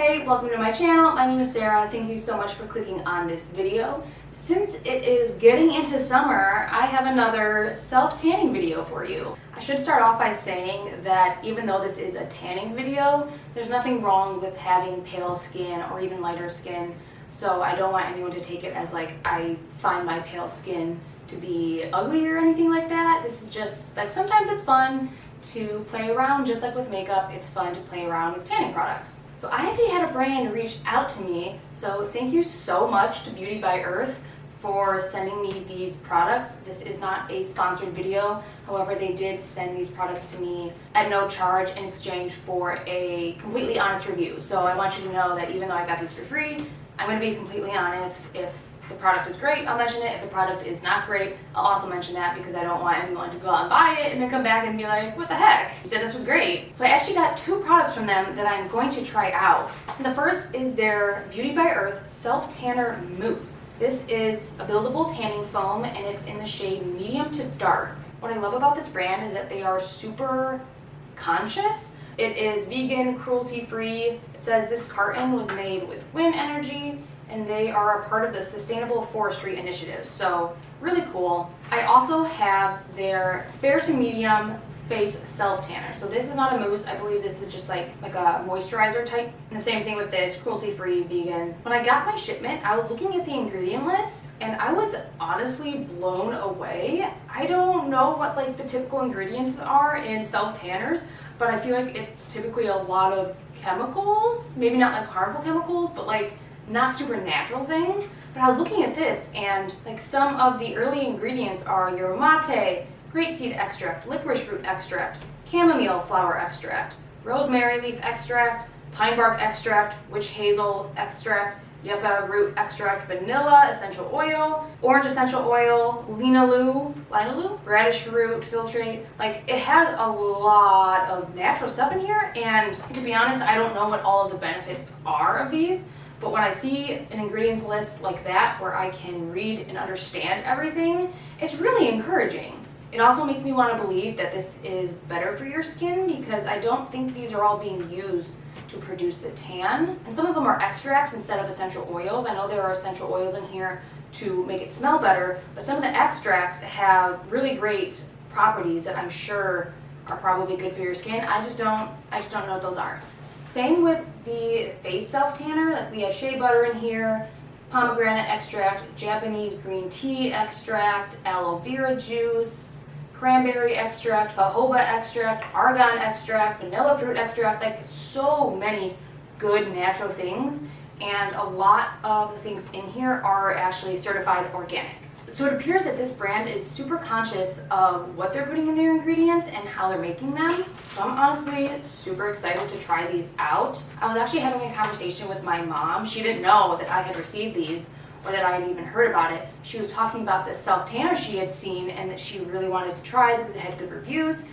Hey, welcome to my channel. My name is Sarah. Thank you so much for clicking on this video. Since it is getting into summer, I have another self-tanning video for you. I should start off by saying that even though this is a tanning video, there's nothing wrong with having pale skin or even lighter skin. So I don't want anyone to take it as like I find my pale skin to be ugly or anything like that. This is just like sometimes it's fun to play around, just like with makeup, it's fun to play around with tanning products. So I actually had a brand reach out to me, so thank you so much to Beauty by Earth for sending me these products. This is not a sponsored video, however they did send these products to me at no charge in exchange for a completely honest review. So I want you to know that even though I got these for free, I'm going to be completely honest. If the product is great, I'll mention it. If the product is not great, I'll also mention that because I don't want anyone to go out and buy it and then come back and be like, what the heck? You said this was great. So I actually got two products from them that I'm going to try out. The first is their Beauty by Earth Self Tanner Mousse. This is a buildable tanning foam and it's in the shade medium to dark. What I love about this brand is that they are super conscious. It is vegan, cruelty-free. It says this carton was made with wind energy, and they are a part of the Sustainable Forestry Initiative, so really cool. I also have their fair to medium face self tanner. So this is not a mousse, I believe this is just like a moisturizer type. And the same thing with this, cruelty-free, vegan. When I got my shipment, I was looking at the ingredient list and I was honestly blown away. I don't know what like the typical ingredients are in self tanners, but I feel like it's typically a lot of chemicals, maybe not like harmful chemicals, but like not super natural things. But I was looking at this and like some of the early ingredients are yerba mate, grape seed extract, licorice root extract, chamomile flower extract, rosemary leaf extract, pine bark extract, witch hazel extract, yucca root extract, vanilla essential oil, orange essential oil, linalool, radish root filtrate. Like it has a lot of natural stuff in here, and to be honest, I don't know what all of the benefits are of these. But when I see an ingredients list like that where I can read and understand everything, it's really encouraging. It also makes me want to believe that this is better for your skin because I don't think these are all being used to produce the tan. And some of them are extracts instead of essential oils. I know there are essential oils in here to make it smell better, but some of the extracts have really great properties that I'm sure are probably good for your skin. I just don't know what those are. Same with the face self tanner. Like we have shea butter in here, pomegranate extract, Japanese green tea extract, aloe vera juice, cranberry extract, jojoba extract, argan extract, vanilla fruit extract, like so many good natural things. And a lot of the things in here are actually certified organic. So it appears that this brand is super conscious of what they're putting in their ingredients and how they're making them. So I'm honestly super excited to try these out. I was actually having a conversation with my mom. She didn't know that I had received these or that I had even heard about it. She was talking about this self-tanner she had seen and that she really wanted to try because it had good reviews.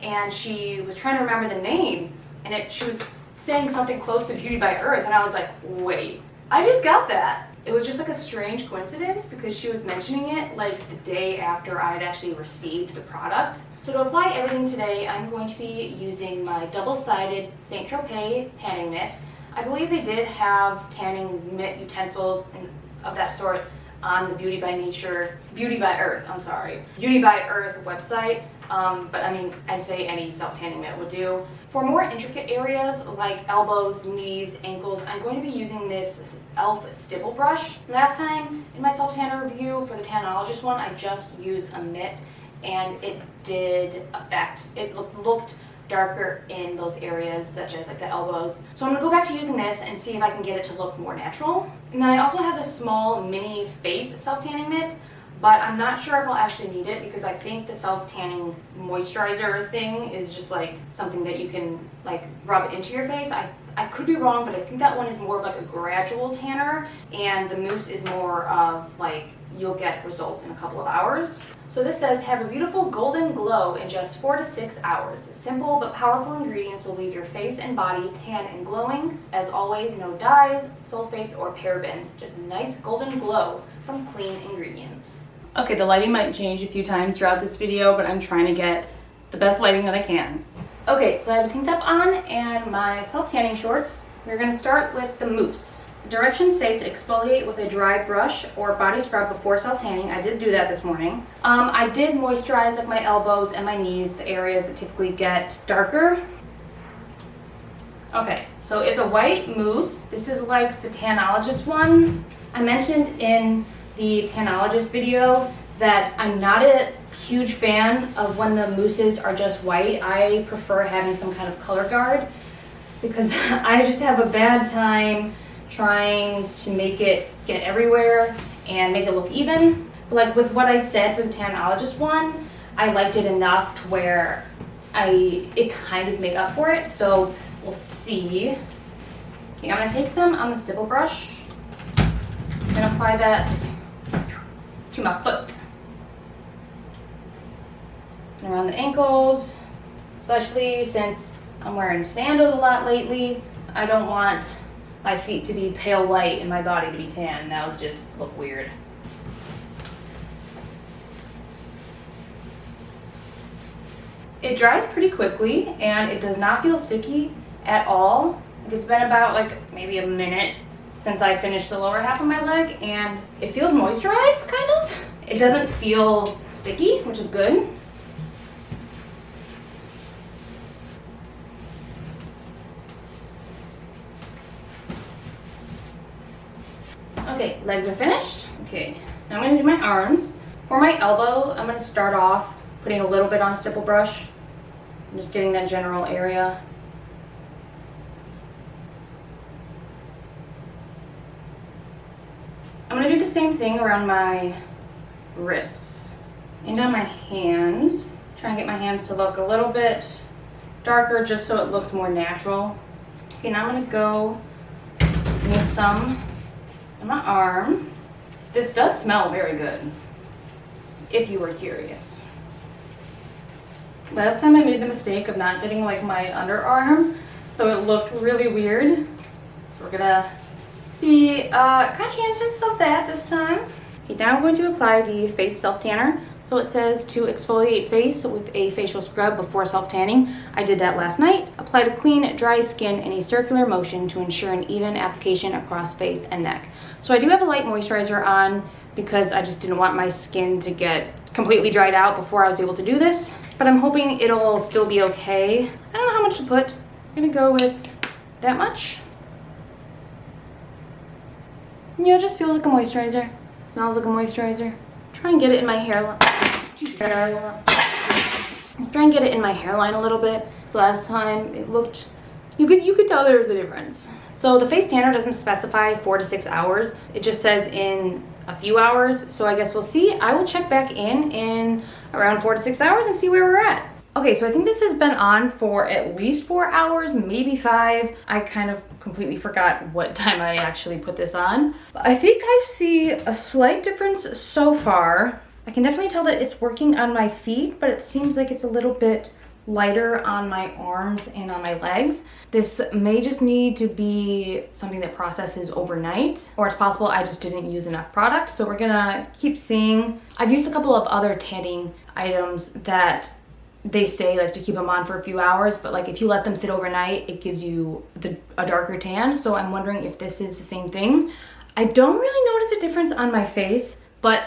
And she was trying to remember the name and she was saying something close to Beauty by Earth. And I was like, wait, I just got that. It was just like a strange coincidence because she was mentioning it like the day after I had actually received the product. So to apply everything today, I'm going to be using my double-sided St. Tropez tanning mitt. I believe they did have tanning mitt utensils of that sort on the Beauty by Earth website. But I mean, I'd say any self-tanning mitt would do. For more intricate areas like elbows, knees, ankles, I'm going to be using this e.l.f. stipple brush. Last time in my self-tanner review for the Tanologist one, I just used a mitt and it did affect, it looked darker in those areas such as like the elbows. So I'm gonna go back to using this and see if I can get it to look more natural. And then I also have this small mini face self-tanning mitt, but I'm not sure if I'll actually need it because I think the self-tanning moisturizer thing is just like something that you can like rub into your face. I could be wrong, but I think that one is more of like a gradual tanner and the mousse is more of like you'll get results in a couple of hours. So this says, have a beautiful golden glow in just 4 to 6 hours. Simple but powerful ingredients will leave your face and body tan and glowing. As always, no dyes, sulfates, or parabens. Just a nice golden glow from clean ingredients. Okay, the lighting might change a few times throughout this video, but I'm trying to get the best lighting that I can. Okay, so I have a tank top on and my self-tanning shorts. We're going to start with the Mousse. Directions say to exfoliate with a dry brush or body scrub before self-tanning. I did do that this morning. I did moisturize like my elbows and my knees, the areas that typically get darker. Okay, so it's a white mousse. This is like the Tanologist one. I mentioned in the Tanologist video that I'm not a huge fan of when the mousses are just white. I prefer having some kind of color guard because I just have a bad time trying to make it get everywhere and make it look even. Like with what I said for the Tanologist one, I liked it enough to where it kind of made up for it. So we'll see. Okay, I'm gonna take some on the stipple brush. I'm gonna apply that to my foot. And around the ankles, especially since I'm wearing sandals a lot lately. I don't want my feet to be pale white and my body to be tan. That would just look weird. It dries pretty quickly and it does not feel sticky at all. Like it's been about like maybe a minute since I finished the lower half of my leg and it feels moisturized kind of. It doesn't feel sticky, which is good. Okay, legs are finished. Okay, now I'm gonna do my arms. For my elbow, I'm gonna start off putting a little bit on a stipple brush. I'm just getting that general area. I'm gonna do the same thing around my wrists and on my hands. Try and get my hands to look a little bit darker just so it looks more natural. Okay, now I'm gonna go with some on my arm. This does smell very good, if you were curious. Last time I made the mistake of not getting like my underarm, so it looked really weird. So we're gonna be conscientious of that this time. Okay, now I'm going to apply the face self-tanner. So it says to exfoliate face with a facial scrub before self-tanning. I did that last night. Apply to clean, dry skin in a circular motion to ensure an even application across face and neck. So I do have a light moisturizer on because I just didn't want my skin to get completely dried out before I was able to do this. But I'm hoping it'll still be okay. I don't know how much to put. I'm gonna go with that much. Yeah, it just feels like a moisturizer. Smells like a moisturizer. Try and get it in my hairline. Try and get it in my hairline a little bit. So last time it looked, you could tell there was a difference. So the face tanner doesn't specify 4 to 6 hours. It just says in a few hours. So I guess we'll see. I will check back in around 4 to 6 hours and see where we're at. Okay, so I think this has been on for at least 4 hours, maybe 5. I kind of completely forgot what time I actually put this on. But I think I see a slight difference so far. I can definitely tell that it's working on my feet, but it seems like it's a little bit lighter on my arms and on my legs. This may just need to be something that processes overnight, or it's possible I just didn't use enough product. So we're gonna keep seeing. I've used a couple of other tanning items that they say like to keep them on for a few hours, but like if you let them sit overnight, it gives you a darker tan. So I'm wondering if this is the same thing. I don't really notice a difference on my face, but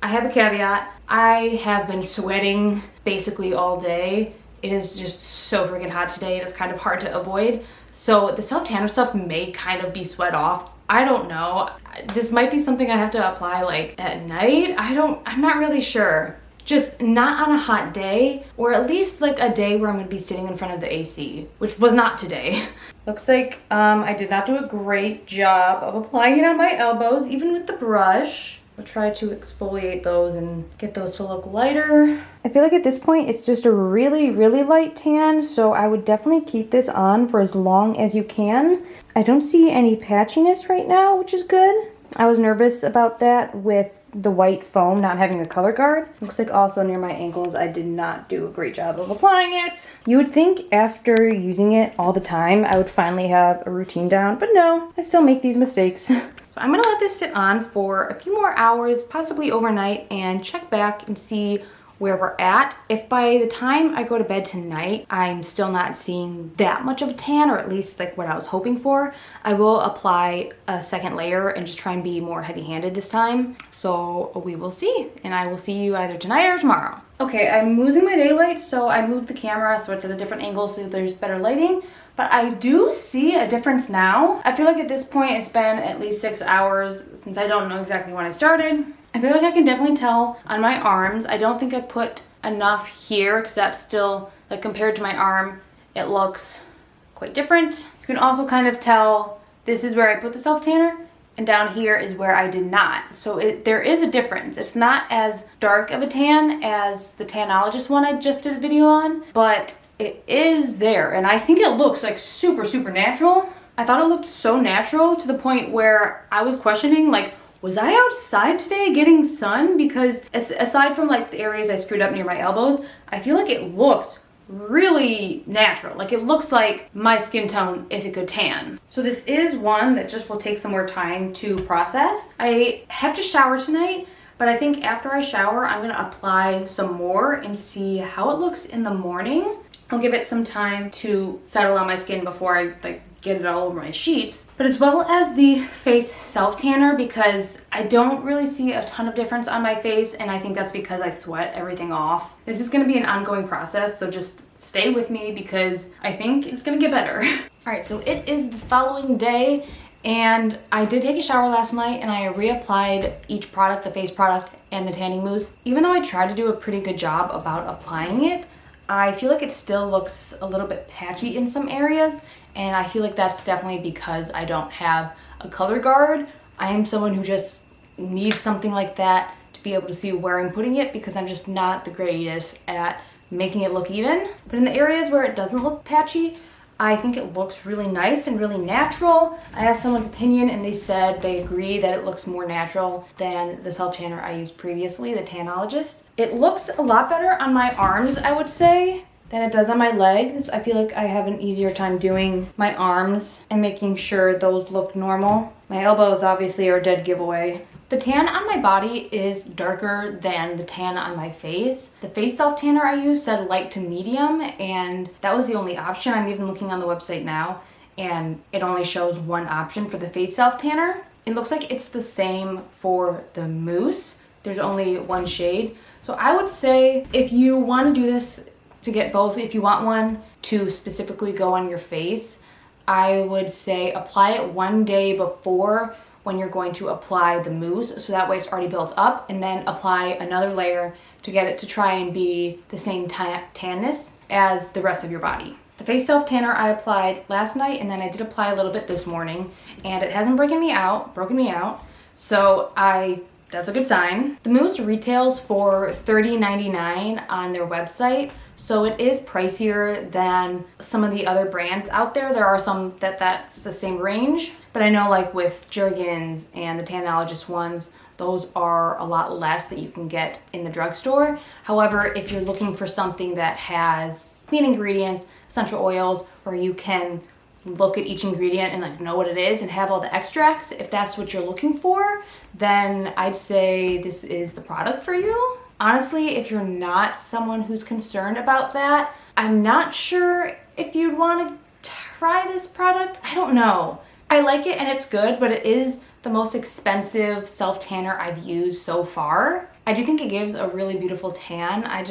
I have a caveat. I have been sweating basically all day. It is just so freaking hot today. It is kind of hard to avoid. So the self-tanner stuff may kind of be sweat off. I don't know. This might be something I have to apply like at night. I'm not really sure. Just not on a hot day, or at least like a day where I'm gonna be sitting in front of the AC, which was not today. Looks like I did not do a great job of applying it on my elbows, even with the brush. I'll try to exfoliate those and get those to look lighter. I feel like at this point it's just a really, really light tan, so I would definitely keep this on for as long as you can. I don't see any patchiness right now, which is good. I was nervous about that with the white foam not having a color guard. Looks like also near my ankles I did not do a great job of applying it. You would think after using it all the time I would finally have a routine down, but no, I still make these mistakes. So I'm gonna let this sit on for a few more hours, possibly overnight, and check back and see where we're at. If by the time I go to bed tonight, I'm still not seeing that much of a tan, or at least like what I was hoping for, I will apply a second layer and just try and be more heavy-handed this time. So we will see, and I will see you either tonight or tomorrow. Okay, I'm losing my daylight, so I moved the camera so it's at a different angle so there's better lighting. But I do see a difference now. I feel like at this point it's been at least 6 hours since I don't know exactly when I started. I feel like I can definitely tell on my arms. I don't think I put enough here because that's still, like compared to my arm, it looks quite different. You can also kind of tell this is where I put the self-tanner and down here is where I did not. So there is a difference. It's not as dark of a tan as the Tanologist one I just did a video on, but it is there, and I think it looks like super, super natural. I thought it looked so natural to the point where I was questioning, like, was I outside today getting sun? Because aside from like the areas I screwed up near my elbows, I feel like it looks really natural. Like it looks like my skin tone if it could tan. So this is one that just will take some more time to process. I have to shower tonight, but I think after I shower, I'm gonna apply some more and see how it looks in the morning. I'll give it some time to settle on my skin before I like get it all over my sheets. But as well as the face self-tanner, because I don't really see a ton of difference on my face, and I think that's because I sweat everything off. This is gonna be an ongoing process, so just stay with me because I think it's gonna get better. All right, so it is the following day, and I did take a shower last night and I reapplied each product, the face product and the tanning mousse. Even though I tried to do a pretty good job about applying it, I feel like it still looks a little bit patchy in some areas, and I feel like that's definitely because I don't have a color guard. I am someone who just needs something like that to be able to see where I'm putting it because I'm just not the greatest at making it look even. But in the areas where it doesn't look patchy, I think it looks really nice and really natural. I asked someone's opinion and they said they agree that it looks more natural than the self-tanner I used previously, the Tanologist. It looks a lot better on my arms, I would say, than it does on my legs. I feel like I have an easier time doing my arms and making sure those look normal. My elbows obviously are a dead giveaway. The tan on my body is darker than the tan on my face. The face self-tanner I used said light to medium, and that was the only option. I'm even looking on the website now, and it only shows one option for the face self-tanner. It looks like it's the same for the mousse. There's only one shade. So I would say if you want to do this to get both, if you want one to specifically go on your face, I would say apply it one day before when you're going to apply the mousse, so that way it's already built up, and then apply another layer to get it to try and be the same tanness as the rest of your body. The face self-tanner I applied last night, and then I did apply a little bit this morning, and it hasn't broken me out, so that's a good sign. The mousse retails for $30.99 on their website, so it is pricier than some of the other brands out there. There are some that's the same range, but I know like with Jergens and the Tanologist ones, those are a lot less that you can get in the drugstore. However, if you're looking for something that has clean ingredients, essential oils, where you can look at each ingredient and like know what it is and have all the extracts, if that's what you're looking for, then I'd say this is the product for you. Honestly, if you're not someone who's concerned about that, I'm not sure if you'd want to try this product. I don't know. I like it and it's good, but it is the most expensive self-tanner I've used so far. I do think it gives a really beautiful tan. It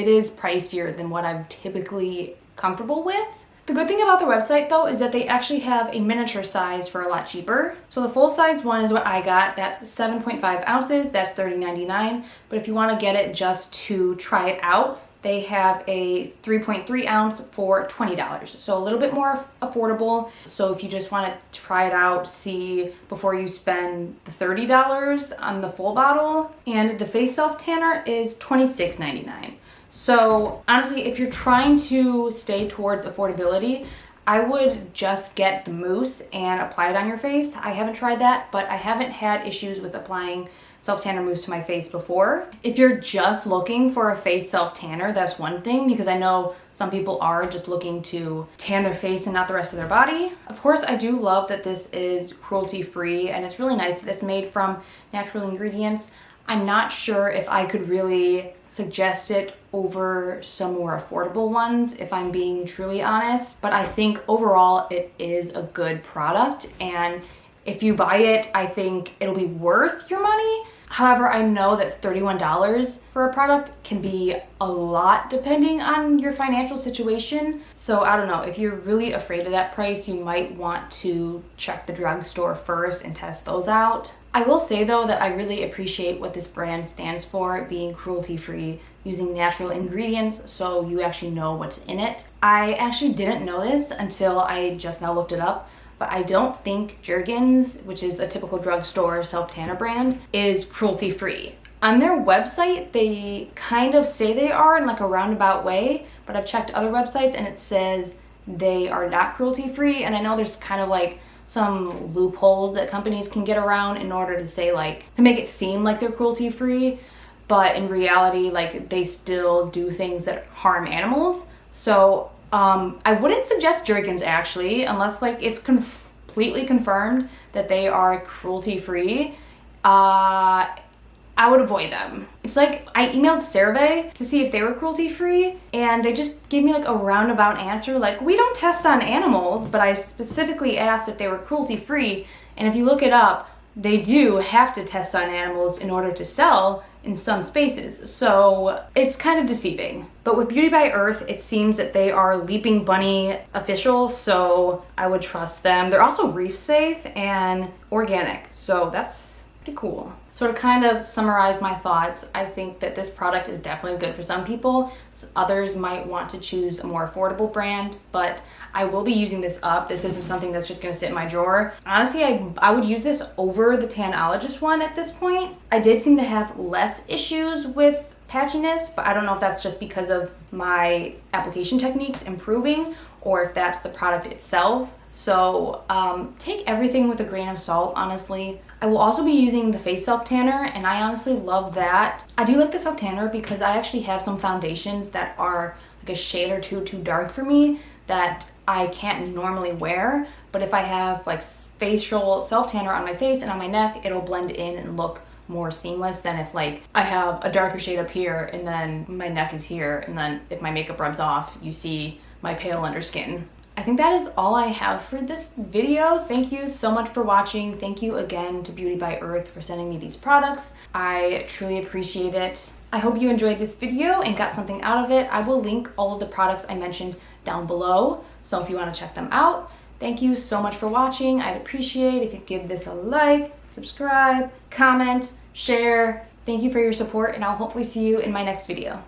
is pricier than what I'm typically comfortable with. The good thing about their website though is that they actually have a miniature size for a lot cheaper. So the full size one is what I got. That's 7.5 ounces, that's $30.99. But if you want to get it just to try it out, they have a 3.3 ounce for $20. So a little bit more affordable. So if you just want to try it out, see before you spend the $30 on the full bottle. And the face self-tanner is $26.99. So honestly, if you're trying to stay towards affordability, I would just get the mousse and apply it on your face. I haven't tried that, but I haven't had issues with applying self-tanner mousse to my face before. If you're just looking for a face self-tanner, that's one thing, because I know some people are just looking to tan their face and not the rest of their body. Of course, I do love that this is cruelty-free, and it's really nice that it's made from natural ingredients. I'm not sure if I could really suggest it over some more affordable ones, if I'm being truly honest. But I think overall it is a good product, and if you buy it, I think it'll be worth your money. However, I know that $31 for a product can be a lot depending on your financial situation. So I don't know, if you're really afraid of that price, you might want to check the drugstore first and test those out. I will say though that I really appreciate what this brand stands for, being cruelty-free, using natural ingredients so you actually know what's in it. I actually didn't know this until I just now looked it up. But I don't think Jergens, which is a typical drugstore self-tanner brand, is cruelty-free. On their website, they kind of say they are in like a roundabout way, but I've checked other websites and it says they are not cruelty-free. And I know there's kind of like some loopholes that companies can get around in order to say like, to make it seem like they're cruelty-free, but in reality, like they still do things that harm animals. So I wouldn't suggest Jergens actually, unless like it's completely confirmed that they are cruelty-free. I would avoid them. It's like I emailed CeraBeeyt to see if they were cruelty-free, and they just gave me like a roundabout answer, like we don't test on animals, but I specifically asked if they were cruelty-free, and if you look it up, they do have to test on animals in order to sell in some spaces. So it's kind of deceiving. But with Beauty by Earth, it seems that they are Leaping Bunny official, so I would trust them. They're also reef safe and organic, so that's pretty cool. So to kind of summarize my thoughts, I think that this product is definitely good for some people. Others might want to choose a more affordable brand, but I will be using this up. This isn't something that's just gonna sit in my drawer. Honestly, I would use this over the Tanologist one at this point. I did seem to have less issues with patchiness, but I don't know if that's just because of my application techniques improving or if that's the product itself. So take everything with a grain of salt, honestly. I will also be using the face self tanner, and I honestly love that. I do like the self tanner because I actually have some foundations that are like a shade or two too dark for me that I can't normally wear. But if I have like facial self tanner on my face and on my neck, it'll blend in and look more seamless than if like I have a darker shade up here and then my neck is here, and then if my makeup rubs off, you see my pale underskin. I think that is all I have for this video. Thank you so much for watching. Thank you again to Beauty by Earth for sending me these products. I truly appreciate it. I hope you enjoyed this video and got something out of it. I will link all of the products I mentioned down below, so if you want to check them out. Thank you so much for watching. I'd appreciate if you give this a like, subscribe, comment, share. Thank you for your support, and I'll hopefully see you in my next video.